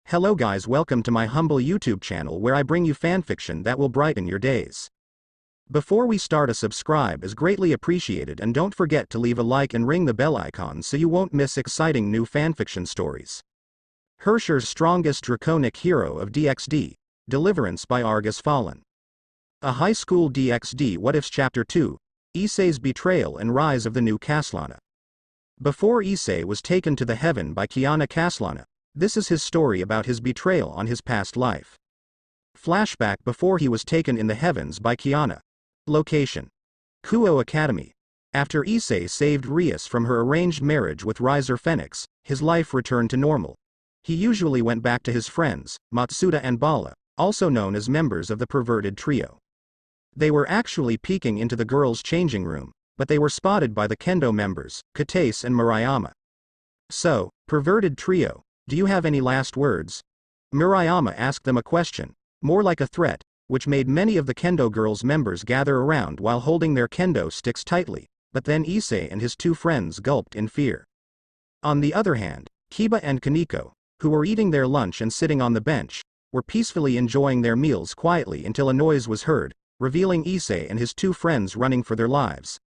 Hello guys, welcome to my humble YouTube channel where I bring you fanfiction that will brighten your days. Before we start, a subscribe is greatly appreciated, and don't forget to leave a like and ring the bell icon so you won't miss exciting new fanfiction stories. Herrscher's strongest Draconic hero of DxD, Deliverance by ARGUS Fallen. A high school DxD What Ifs Chapter 2, Issei's betrayal and rise of the new Kaslana. Before Issei was taken to the heaven by Kaslana, this is his story about his betrayal on his past life. Flashback before he was taken in the heavens by Kiana. Location: Kuo Academy. After Issei saved Rias from her arranged marriage with Riser Phoenix, his life returned to normal. He usually went back to his friends, Matsuda and Bala, also known as members of the perverted trio. They were actually peeking into the girls' changing room, but they were spotted by the Kendo members, Katase and Murayama. So, perverted trio, do you have any last words? Murayama asked them a question, more like a threat, which made many of the Kendo girls' members gather around while holding their Kendo sticks tightly, but then Issei and his two friends gulped in fear. On the other hand, Kiba and Kaneko, who were eating their lunch and sitting on the bench, were peacefully enjoying their meals quietly until a noise was heard, revealing Issei and his two friends running for their lives.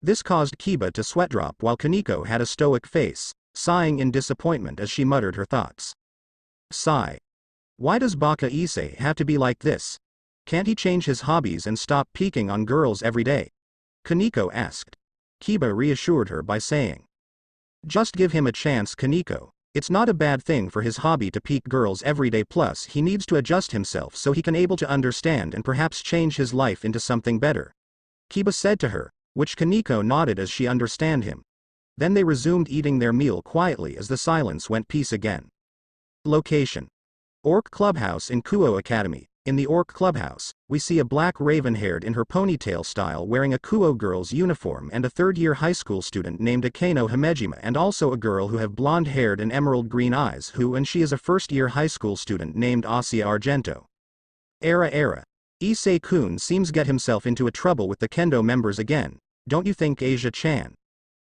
This caused Kiba to sweat drop while Kaneko had a stoic face, sighing in disappointment as she muttered her thoughts. Sigh. Why does Baka Issei have to be like this? Can't he change his hobbies and stop peeking on girls every day? Kaneko asked. Kiba reassured her by saying, just give him a chance, Kaneko. It's not a bad thing for his hobby to peek girls every day, plus he needs to adjust himself so he can able to understand and perhaps change his life into something better. Kiba said to her, which Kaneko nodded as she understand him. Then they resumed eating their meal quietly as the silence went peace again. Location: Orc Clubhouse in Kuo Academy. In the Orc Clubhouse, we see a black raven-haired in her ponytail style wearing a Kuo girl's uniform and a third-year high school student named Akeno Himejima, and also a girl who have blonde-haired and emerald-green eyes and she is a first-year high school student named Asia Argento. Era. Issei-kun seems get himself into a trouble with the Kendo members again, don't you think, Asia-chan?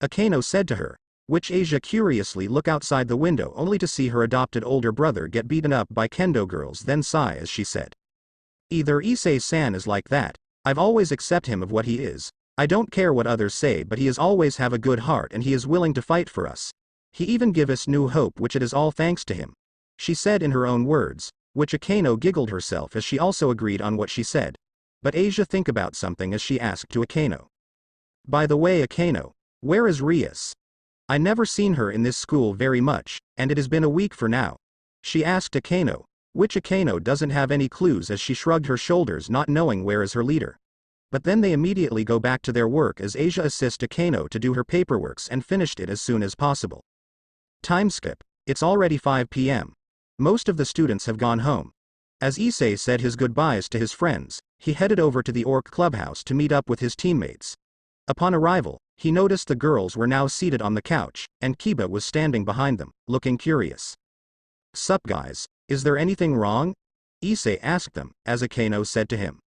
Akeno said to her, which Asia curiously looked outside the window only to see her adopted older brother get beaten up by Kendo girls, then sigh as she said, either Issei-san is like that, I've always accept him of what he is, I don't care what others say, but he is always have a good heart and he is willing to fight for us. He even give us new hope, which it is all thanks to him. She said in her own words, which Akeno giggled herself as she also agreed on what she said. But Asia think about something as she asked to Akeno. By the way, Akeno, where is Rias? I never seen her in this school very much, and it has been a week for now. She asked Akeno, which Akeno doesn't have any clues as she shrugged her shoulders, not knowing where is her leader. But then they immediately go back to their work as Asia assists Akeno to do her paperworks and finished it as soon as possible. Time skip, it's already 5 p.m. Most of the students have gone home. As Issei said his goodbyes to his friends, he headed over to the Orc Clubhouse to meet up with his teammates. Upon arrival, he noticed the girls were now seated on the couch, and Kiba was standing behind them, looking curious. Sup guys, is there anything wrong? Issei asked them, as Akeno said to him.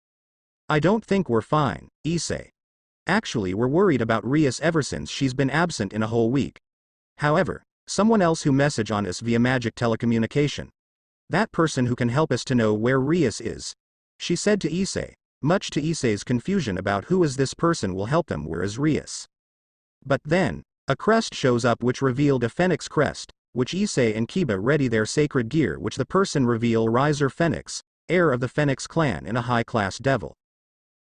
I don't think we're fine, Issei. Actually, we're worried about Rias ever since she's been absent in a whole week. However, someone else who messaged on us via magic telecommunication. That person who can help us to know where Rias is. She said to Issei, much to Issei's confusion about who is this person will help them, where is Rias. But then, a crest shows up which revealed a phoenix crest, which Issei and Kiba ready their sacred gear, which the person reveal Riser Phoenix, heir of the Phoenix clan and a high-class devil.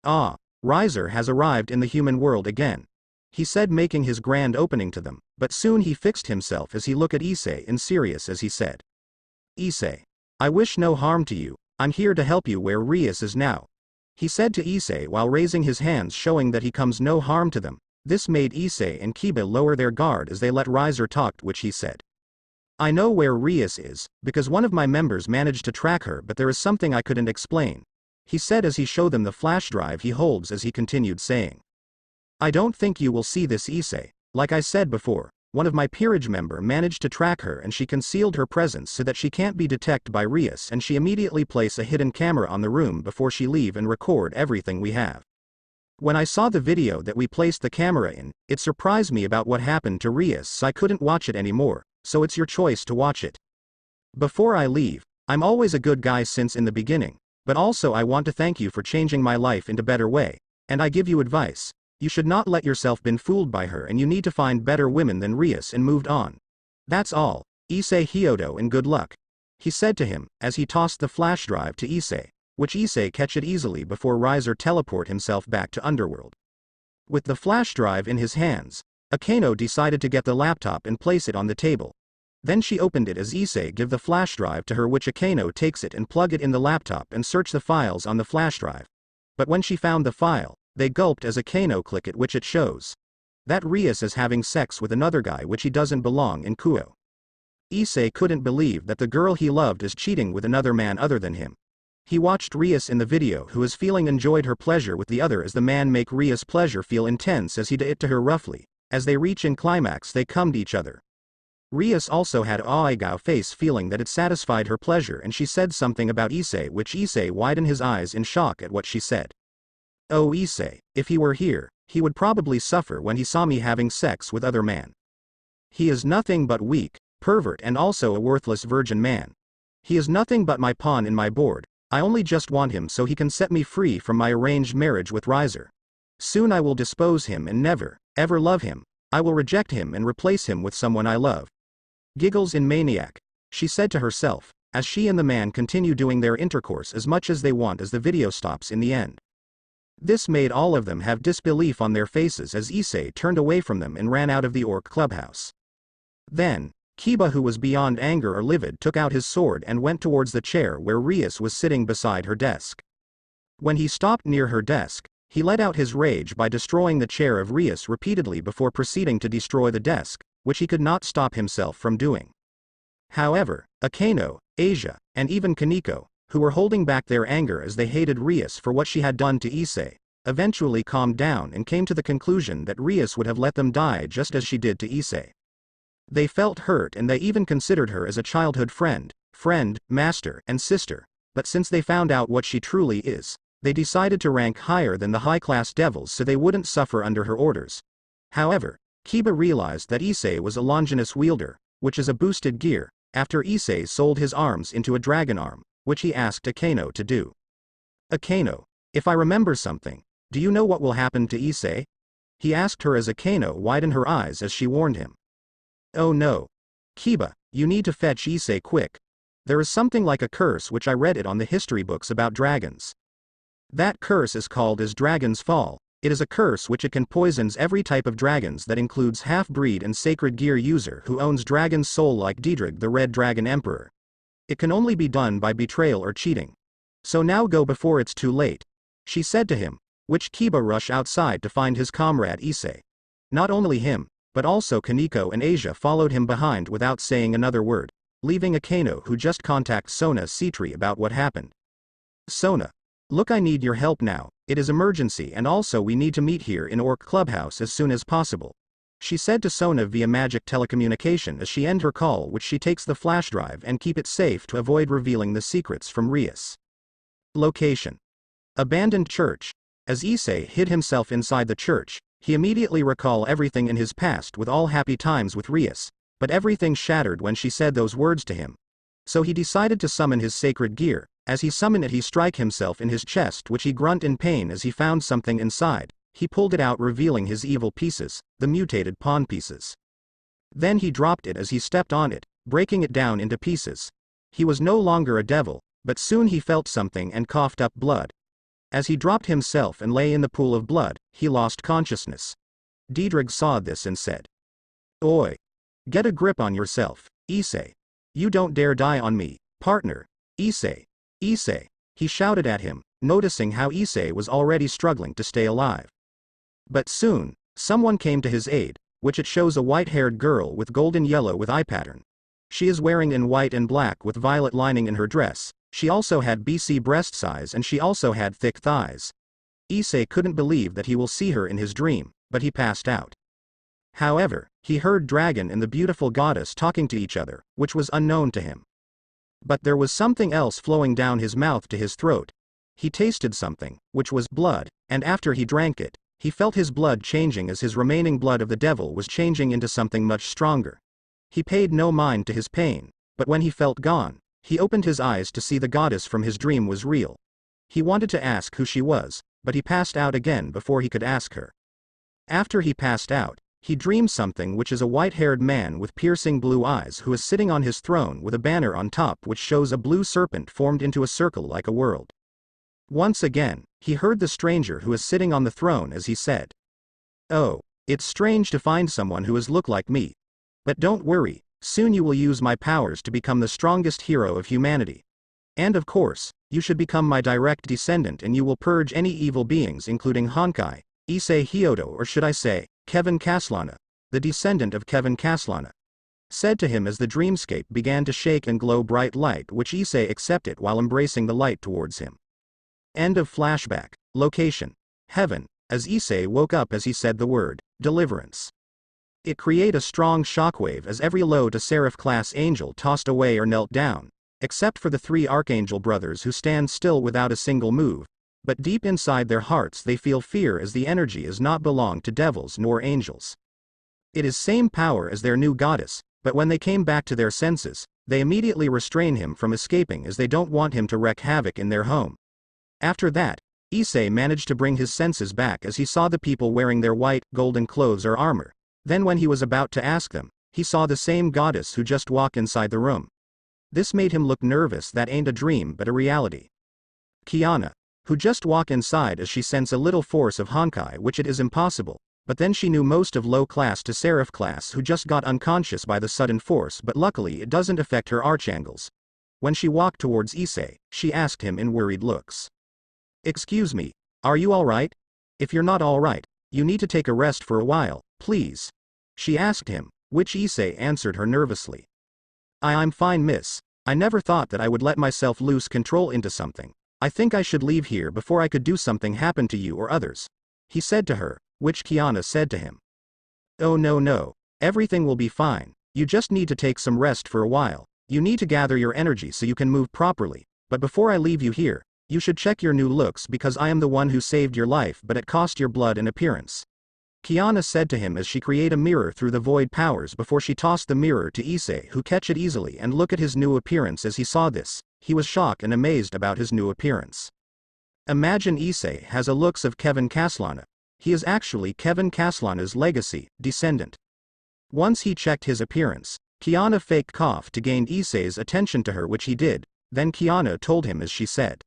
Ah, Riser has arrived in the human world again. He said, making his grand opening to them, but soon he fixed himself as he looked at Issei in serious as he said. Issei, I wish no harm to you, I'm here to help you where Rias is now. He said to Issei while raising his hands showing that he comes no harm to them. This made Issei and Kiba lower their guard as they let Riser talk, which he said. I know where Rias is, because one of my members managed to track her, but there is something I couldn't explain. He said as he showed them the flash drive he holds as he continued saying. I don't think you will see this, Issei. Like I said before, one of my peerage member managed to track her and she concealed her presence so that she can't be detected by Rias, and she immediately place a hidden camera on the room before she leave and record everything we have. When I saw the video that we placed the camera in, it surprised me about what happened to Rias, so I couldn't watch it anymore, so it's your choice to watch it. Before I leave, I'm always a good guy since in the beginning, but also I want to thank you for changing my life into a better way, and I give you advice. You should not let yourself been fooled by her and you need to find better women than Rias and moved on. That's all, Issei Hyodo, and good luck. He said to him, as he tossed the flash drive to Issei, which Issei catch it easily before Riser teleport himself back to Underworld. With the flash drive in his hands, Akeno decided to get the laptop and place it on the table. Then she opened it as Issei give the flash drive to her, which Akeno takes it and plug it in the laptop and search the files on the flash drive. But when she found the file, they gulped as Akeno click it, which it shows that Rias is having sex with another guy which he doesn't belong in Kuo. Issei couldn't believe that the girl he loved is cheating with another man other than him. He watched Rias in the video who is feeling enjoyed her pleasure with the other as the man make Rias' pleasure feel intense as he did it to her roughly. As they reach in climax they come to each other. Rias also had Aigao face feeling that it satisfied her pleasure and she said something about Issei which Issei widened his eyes in shock at what she said. Oh Issei, if he were here, he would probably suffer when he saw me having sex with other man. He is nothing but weak, pervert and also a worthless virgin man. He is nothing but my pawn in my board. I only just want him so he can set me free from my arranged marriage with Riser. Soon I will dispose him and never, ever love him. I will reject him and replace him with someone I love. Giggles in maniac, she said to herself, as she and the man continue doing their intercourse as much as they want as the video stops in the end. This made all of them have disbelief on their faces as Issei turned away from them and ran out of the orc clubhouse. Then, Kiba, who was beyond anger or livid, took out his sword and went towards the chair where Rias was sitting beside her desk. When he stopped near her desk, he let out his rage by destroying the chair of Rias repeatedly before proceeding to destroy the desk, which he could not stop himself from doing. However, Akeno, Asia, and even Kaneko, who were holding back their anger as they hated Rias for what she had done to Issei, eventually calmed down and came to the conclusion that Rias would have let them die just as she did to Issei. They felt hurt and they even considered her as a childhood friend, master, and sister, but since they found out what she truly is, they decided to rank higher than the high-class devils so they wouldn't suffer under her orders. However, Kiba realized that Issei was a Longinus wielder, which is a boosted gear, after Issei sold his arms into a dragon arm, which he asked Akeno to do. Akeno, if I remember something, do you know what will happen to Issei? He asked her as Akeno widened her eyes as she warned him. Oh no. Kiba, you need to fetch Issei quick. There is something like a curse which I read it on the history books about dragons. That curse is called as Dragon's Fall. It is a curse which it can poisons every type of dragons that includes half-breed and sacred gear user who owns dragon's soul like DxD the Red Dragon Emperor. It can only be done by betrayal or cheating. So now go before it's too late, she said to him, which Kiba rushed outside to find his comrade Issei. Not only him, but also Kaneko and Asia followed him behind without saying another word, leaving Akeno who just contacted Sona Citri about what happened. Sona. Look, I need your help now, it is emergency and also we need to meet here in Orc Clubhouse as soon as possible. She said to Sona via magic telecommunication as she end her call, which she takes the flash drive and keep it safe to avoid revealing the secrets from Rias. Location. Abandoned church. As Issei hid himself inside the church, he immediately recalled everything in his past with all happy times with Rias, but everything shattered when she said those words to him. So he decided to summon his sacred gear. As he summoned it he strike himself in his chest which he grunt in pain as he found something inside. He pulled it out revealing his evil pieces, the mutated pawn pieces. Then he dropped it as he stepped on it, breaking it down into pieces. He was no longer a devil, but soon he felt something and coughed up blood. As he dropped himself and lay in the pool of blood, he lost consciousness. DxD saw this and said, "Oi! Get a grip on yourself, Issei. You don't dare die on me, partner. Issei. Issei," he shouted at him, noticing how Issei was already struggling to stay alive. But soon, someone came to his aid, which it shows a white-haired girl with golden yellow with eye pattern. She is wearing in white and black with violet lining in her dress. She also had BC breast size and she also had thick thighs. Issei couldn't believe that he will see her in his dream, but he passed out. However, he heard Dragon and the beautiful goddess talking to each other, which was unknown to him. But there was something else flowing down his mouth to his throat. He tasted something, which was blood, and after he drank it, he felt his blood changing as his remaining blood of the devil was changing into something much stronger. He paid no mind to his pain, but when he felt gone, he opened his eyes to see the goddess from his dream was real. He wanted to ask who she was, but he passed out again before he could ask her. After he passed out, he dreamed something, which is a white-haired man with piercing blue eyes who is sitting on his throne with a banner on top which shows a blue serpent formed into a circle like a world. Once again, he heard the stranger who is sitting on the throne as he said, "Oh, it's strange to find someone who is look like me. But don't worry, soon you will use my powers to become the strongest hero of humanity. And of course, you should become my direct descendant and you will purge any evil beings including Honkai, Issei Hyodo, or should I say, Kevin Kaslana, the descendant of Kevin Kaslana," said to him as the dreamscape began to shake and glow bright light, which Issei accepted while embracing the light towards him. End of flashback. Location: Heaven, as Issei woke up as he said the word, deliverance. It created a strong shockwave as every low to Seraph class angel tossed away or knelt down, except for the 3 archangel brothers who stand still without a single move, but deep inside their hearts they feel fear as the energy is not belong to devils nor angels. It is same power as their new goddess, but when they came back to their senses, they immediately restrain him from escaping as they don't want him to wreak havoc in their home. After that, Issei managed to bring his senses back as he saw the people wearing their white, golden clothes or armor. Then when he was about to ask them, he saw the same goddess who just walked inside the room. This made him look nervous. That ain't a dream but a reality. Kiana, who just walked inside as she sensed a little force of Honkai, which it is impossible, but then she knew most of low class to Seraph class who just got unconscious by the sudden force, but luckily it doesn't affect her archangels. When she walked towards Issei, she asked him in worried looks, "Excuse me, are you alright? If you're not alright, you need to take a rest for a while, please," she asked him, which Issei answered her nervously. I'm fine, miss. I never thought that I would let myself lose control into something. I think I should leave here before I could do something happen to you or others," he said to her, which Kiana said to him, "Oh no, everything will be fine, you just need to take some rest for a while, you need to gather your energy so you can move properly, but before I leave you here, you should check your new looks because I am the one who saved your life but it cost your blood and appearance," Kiana said to him as she created a mirror through the void powers before she tossed the mirror to Issei, who catch it easily and look at his new appearance. As he saw this, he was shocked and amazed about his new appearance. Imagine Issei has a looks of Kevin Kaslana. He is actually Kevin Kaslana's legacy, descendant. Once he checked his appearance, Kiana faked cough to gain Issei's attention to her, which he did, then Kiana told him as she said,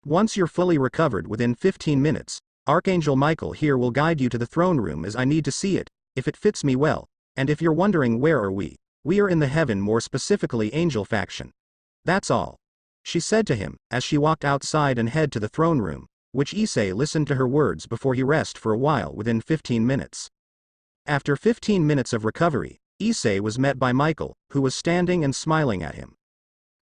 "Once you're fully recovered within 15 minutes, Archangel Michael here will guide you to the throne room as I need to see it, if it fits me well, and if you're wondering where are we are in the heaven, more specifically angel faction. That's all," she said to him, as she walked outside and head to the throne room, which Issei listened to her words before he rest for a while within 15 minutes. After 15 minutes of recovery, Issei was met by Michael, who was standing and smiling at him.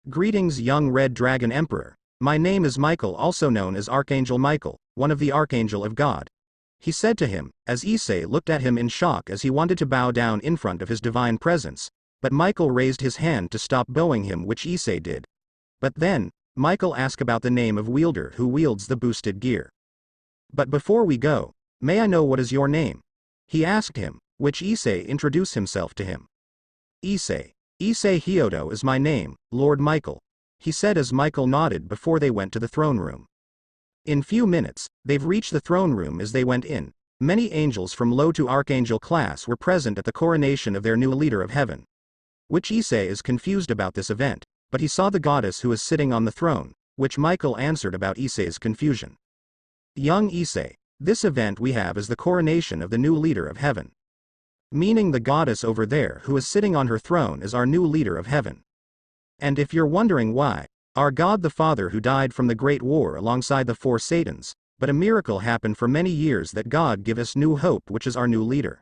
"Greetings, young Red Dragon Emperor. My name is Michael, also known as Archangel Michael, one of the Archangel of God," he said to him, as Issei looked at him in shock as he wanted to bow down in front of his divine presence, but Michael raised his hand to stop bowing him, which Issei did. But then, Michael asked about the name of wielder who wields the boosted gear. "But before we go, may I know what is your name?" he asked him, which Issei introduced himself to him. Issei Hyodo is my name, Lord Michael," he said as Michael nodded before they went to the throne room. In few minutes, they've reached the throne room. As they went in, many angels from low to archangel class were present at the coronation of their new leader of heaven. Which Issei is confused about this event, but he saw the goddess who is sitting on the throne, which Michael answered about Issei's confusion. "Young Issei, this event we have is the coronation of the new leader of heaven. Meaning the goddess over there who is sitting on her throne is our new leader of heaven. And if you're wondering why, our God the Father who died from the Great War alongside the 4 Satans, but a miracle happened for many years that God give us new hope, which is our new leader.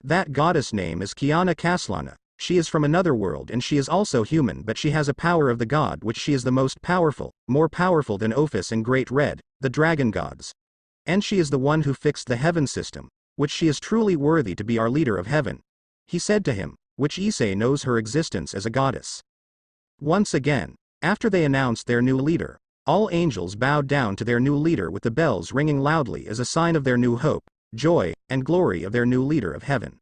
That goddess name is Kiana Kaslana. She is from another world and she is also human, but she has a power of the god, which she is the most powerful, more powerful than Ophis and Great Red, the dragon gods. And she is the one who fixed the heaven system, which she is truly worthy to be our leader of heaven," he said to him, which Issei knows her existence as a goddess. Once again, after they announced their new leader, all angels bowed down to their new leader with the bells ringing loudly as a sign of their new hope, joy, and glory of their new leader of heaven.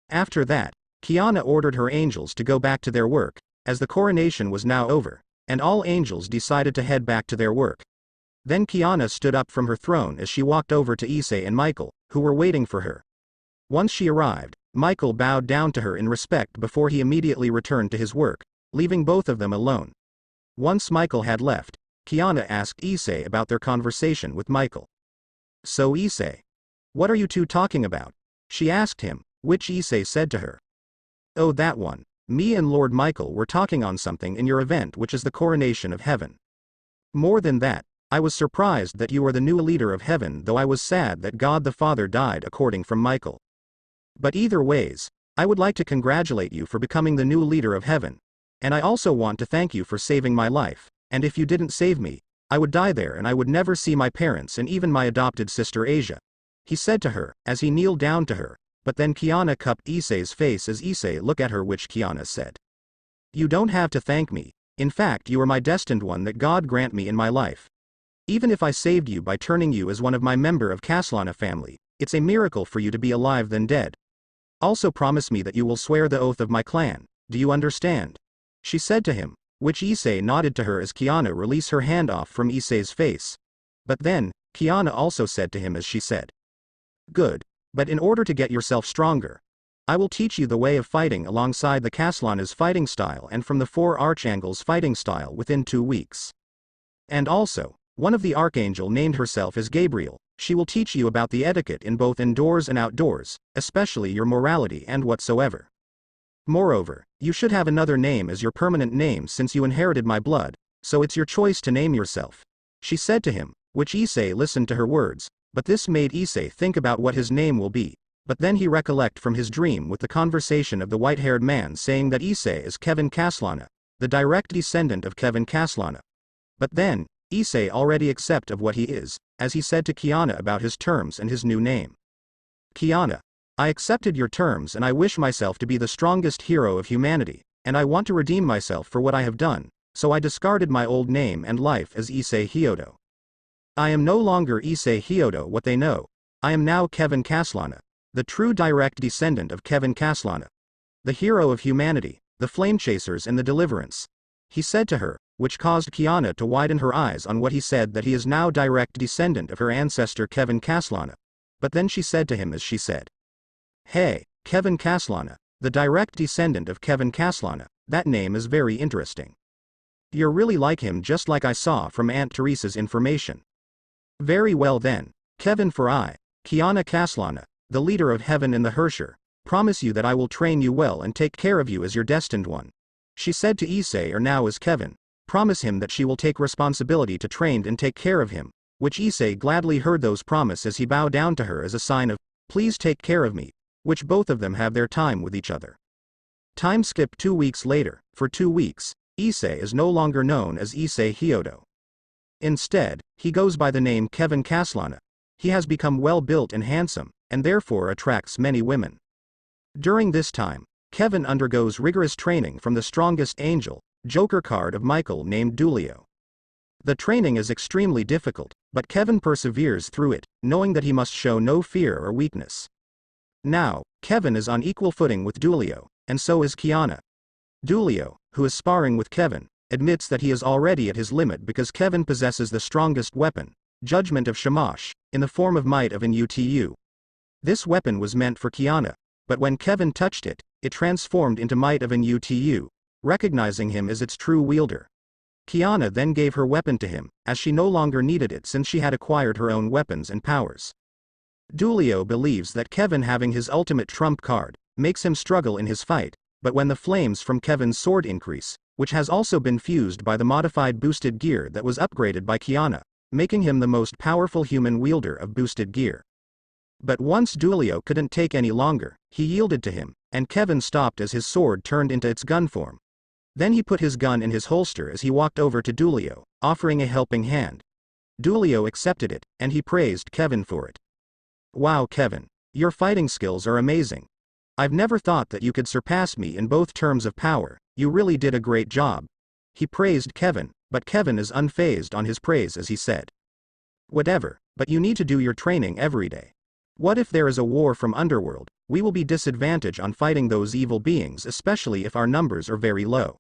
After that, Kiana ordered her angels to go back to their work, as the coronation was now over, and all angels decided to head back to their work. Then Kiana stood up from her throne as she walked over to Issei and Michael, who were waiting for her. Once she arrived, Michael bowed down to her in respect before he immediately returned to his work, leaving both of them alone. Once Michael had left, Kiana asked Issei about their conversation with Michael. "So Issei, what are you two talking about?" she asked him, which Issei said to her. "Oh, that one. Me and Lord Michael were talking on something in your event, which is the coronation of heaven. More than that, I was surprised that you are the new leader of heaven, though I was sad that God the Father died, according from Michael. But either ways, I would like to congratulate you for becoming the new leader of heaven, and I also want to thank you for saving my life, and if you didn't save me, I would die there and I would never see my parents and even my adopted sister Asia," he said to her, as he kneeled down to her, but then Kiana cupped Issei's face as Issei looked at her, which Kiana said, "You don't have to thank me, in fact you are my destined one that God grant me in my life. Even if I saved you by turning you as one of my member of Kaslana family, it's a miracle for you to be alive than dead. Also promise me that you will swear the oath of my clan, do you understand?" she said to him, which Issei nodded to her as Kiana released her hand off from Issei's face. But then, Kiana also said to him as she said, "Good, but in order to get yourself stronger, I will teach you the way of fighting alongside the Kaslana's fighting style and from the 4 Archangels' fighting style within 2 weeks. And also, one of the Archangel named herself as Gabriel, she will teach you about the etiquette in both indoors and outdoors, especially your morality and whatsoever. Moreover, you should have another name as your permanent name since you inherited my blood, so it's your choice to name yourself," she said to him, which Issei listened to her words, but this made Issei think about what his name will be, but then he recollect from his dream with the conversation of the white-haired man saying that Issei is Kevin Kaslana, the direct descendant of Kevin Kaslana. But then, Issei already accept of what he is, as he said to Kiana about his terms and his new name. "Kiana, I accepted your terms and I wish myself to be the strongest hero of humanity, and I want to redeem myself for what I have done, so I discarded my old name and life as Issei Hyodo. I am no longer Issei Hyodo what they know, I am now Kevin Kaslana, the true direct descendant of Kevin Kaslana, the hero of humanity, the flame chasers and the deliverance," he said to her, which caused Kiana to widen her eyes on what he said, that he is now direct descendant of her ancestor Kevin Kaslana. But then she said to him as she said, "Hey, Kevin Kaslana, the direct descendant of Kevin Kaslana, that name is very interesting. You're really like him, just like I saw from Aunt Teresa's information. Very well then, Kevin, for I, Kiana Kaslana, the leader of heaven and the Herrscher, promise you that I will train you well and take care of you as your destined one," she said to Issei, or now as Kevin, promise him that she will take responsibility to train and take care of him, which Issei gladly heard those promise as he bowed down to her as a sign of, "Please take care of me," which both of them have their time with each other. Time skip 2 weeks later. For 2 weeks, Issei is no longer known as Issei Hyodo. Instead, he goes by the name Kevin Kaslana. He has become well built and handsome, and therefore attracts many women. During this time, Kevin undergoes rigorous training from the strongest angel, Joker card of Michael named Dulio. The training is extremely difficult, but Kevin perseveres through it, knowing that he must show no fear or weakness. Now, Kevin is on equal footing with Dulio, and so is Kiana. Dulio, who is sparring with Kevin, admits that he is already at his limit because Kevin possesses the strongest weapon, Judgment of Shamash, in the form of Might of an UTU. This weapon was meant for Kiana, but when Kevin touched it, it transformed into Might of an UTU, recognizing him as its true wielder. Kiana then gave her weapon to him, as she no longer needed it since she had acquired her own weapons and powers. Dulio believes that Kevin having his ultimate trump card, makes him struggle in his fight, but when the flames from Kevin's sword increase, which has also been fused by the modified boosted gear that was upgraded by Kiana, making him the most powerful human wielder of boosted gear. But once Dulio couldn't take any longer, he yielded to him, and Kevin stopped as his sword turned into its gun form. Then he put his gun in his holster as he walked over to Dulio, offering a helping hand. Dulio accepted it, and he praised Kevin for it. "Wow, Kevin, your fighting skills are amazing. I've never thought that you could surpass me in both terms of power, you really did a great job," he praised Kevin, but Kevin is unfazed on his praise as he said, "Whatever, but you need to do your training every day. What if there is a war from Underworld? We will be disadvantaged on fighting those evil beings, especially if our numbers are very low.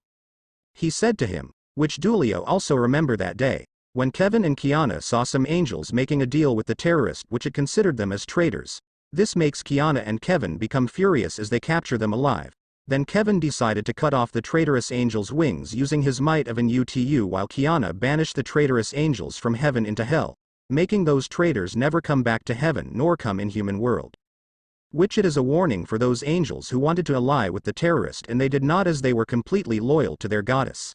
he said to him, which Dulio also remember that day, when Kevin and Kiana saw some angels making a deal with the terrorist which had considered them as traitors. This makes Kiana and Kevin become furious as they capture them alive. Then Kevin decided to cut off the traitorous angels' wings using his might of an UTU, while Kiana banished the traitorous angels from heaven into hell, making those traitors never come back to heaven nor come in human world. Which it is a warning for those angels who wanted to ally with the terrorist and they did not, as they were completely loyal to their goddess.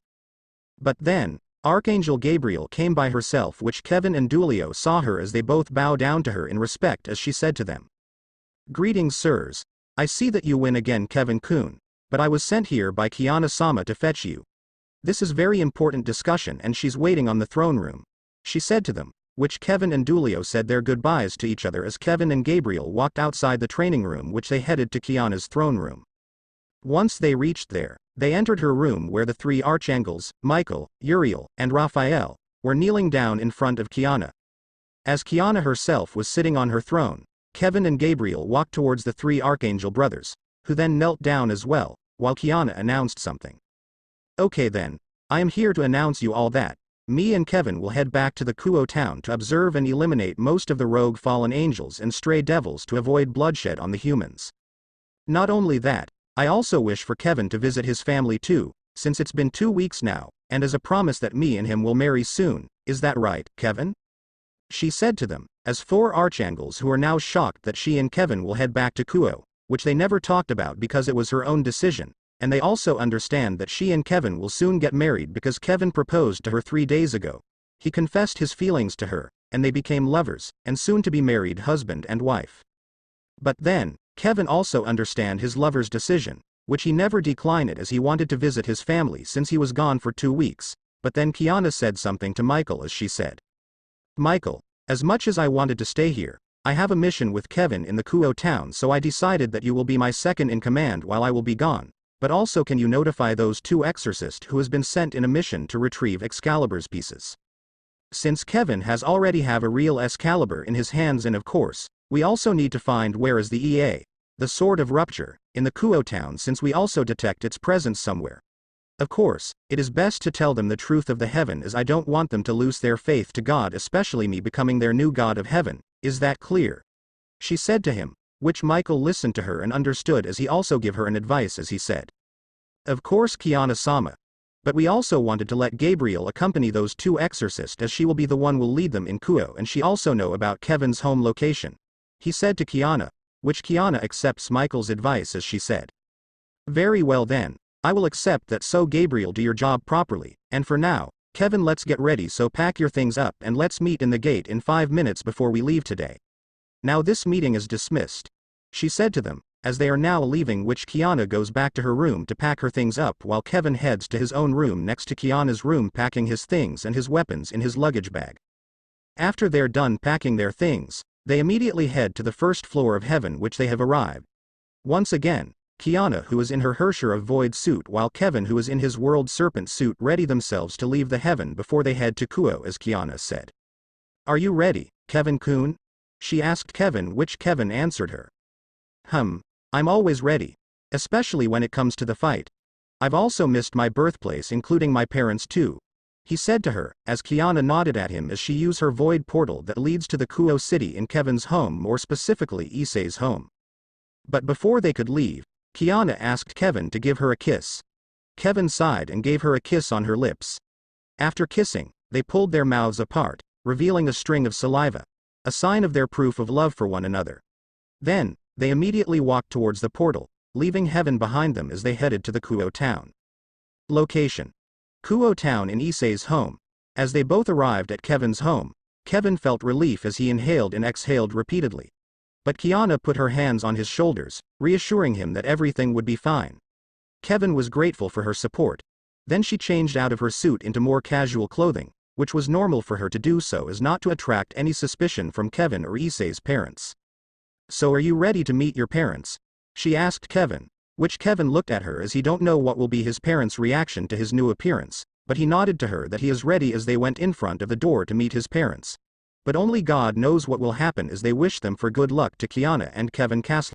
But then, Archangel Gabriel came by herself, which Kevin and Dulio saw her as they both bow down to her in respect as she said to them, "Greetings, sirs. I see that you win again, Kevin-kun, but I was sent here by Kiana-sama to fetch you. This is very important discussion and she's waiting on the throne room," she said to them, which Kevin and Dulio said their goodbyes to each other as Kevin and Gabriel walked outside the training room, which they headed to Kiana's throne room. Once they reached there, they entered her room where the three archangels, Michael, Uriel, and Raphael, were kneeling down in front of Kiana. As Kiana herself was sitting on her throne, Kevin and Gabriel walked towards the three archangel brothers, who then knelt down as well, while Kiana announced something. "Okay then, I am here to announce you all that me and Kevin will head back to the Kuo town to observe and eliminate most of the rogue fallen angels and stray devils to avoid bloodshed on the humans. Not only that, I also wish for Kevin to visit his family too, since it's been 2 weeks now, and as a promise that me and him will marry soon. Is that right, Kevin?" she said to them, as four archangels who are now shocked that she and Kevin will head back to Kuo, which they never talked about because it was her own decision, and they also understand that she and Kevin will soon get married because Kevin proposed to her 3 days ago. He confessed his feelings to her, and they became lovers, and soon to be married husband and wife. But then, Kevin also understand his lover's decision, which he never declined it as he wanted to visit his family since he was gone for 2 weeks, but then Kiana said something to Michael as she said, "Michael, as much as I wanted to stay here, I have a mission with Kevin in the Kuo town, so I decided that you will be my second in command while I will be gone, but also can you notify those 2 exorcists who has been sent in a mission to retrieve Excalibur's pieces? Since Kevin has already have a real Excalibur in his hands, and of course, we also need to find where is the Issei, the Sword of Rupture, in the Kuo town, since we also detect its presence somewhere. Of course, it is best to tell them the truth of the heaven, as I don't want them to lose their faith to God, especially me becoming their new god of heaven. Is that clear?" she said to him, which Michael listened to her and understood as he also gave her an advice as he said, "Of course, Kiana-sama. But we also wanted to let Gabriel accompany those 2 exorcists, as she will be the one will lead them in Kuo, and she also know about Kevin's home location," he said to Kiana, which Kiana accepts Michael's advice as she said, "Very well then, I will accept that, so Gabriel, do your job properly, and for now, Kevin, let's get ready, so pack your things up and let's meet in the gate in 5 minutes before we leave today. Now this meeting is dismissed," she said to them, as they are now leaving, which Kiana goes back to her room to pack her things up while Kevin heads to his own room next to Kiana's room, packing his things and his weapons in his luggage bag. After they're done packing their things, they immediately head to the first floor of heaven, which they have arrived. Once again, Kiana, who is in her Herrscher of Void suit, while Kevin, who is in his World Serpent suit, ready themselves to leave the heaven before they head to Kuo, as Kiana said, "Are you ready, Kevin-kun?" she asked Kevin, which Kevin answered her, "I'm always ready, especially when it comes to the fight. I've also missed my birthplace, including my parents too," he said to her, as Kiana nodded at him as she used her void portal that leads to the Kuo city in Kevin's home, more specifically Issei's home. But before they could leave, Kiana asked Kevin to give her a kiss. Kevin sighed and gave her a kiss on her lips. After kissing, they pulled their mouths apart, revealing a string of saliva, a sign of their proof of love for one another. Then, they immediately walked towards the portal, leaving heaven behind them as they headed to the Kuo town. Location: Kuo town in Issei's home. As they both arrived at Kevin's home, Kevin felt relief as he inhaled and exhaled repeatedly. But Kiana put her hands on his shoulders, reassuring him that everything would be fine. Kevin was grateful for her support. Then she changed out of her suit into more casual clothing, which was normal for her to do so as not to attract any suspicion from Kevin or Issei's parents. "So are you ready to meet your parents?" she asked Kevin, which Kevin looked at her as he don't know what will be his parents' reaction to his new appearance, but he nodded to her that he is ready as they went in front of the door to meet his parents. But only God knows what will happen as they wish them for good luck to Kiana and Kevin Kaslana.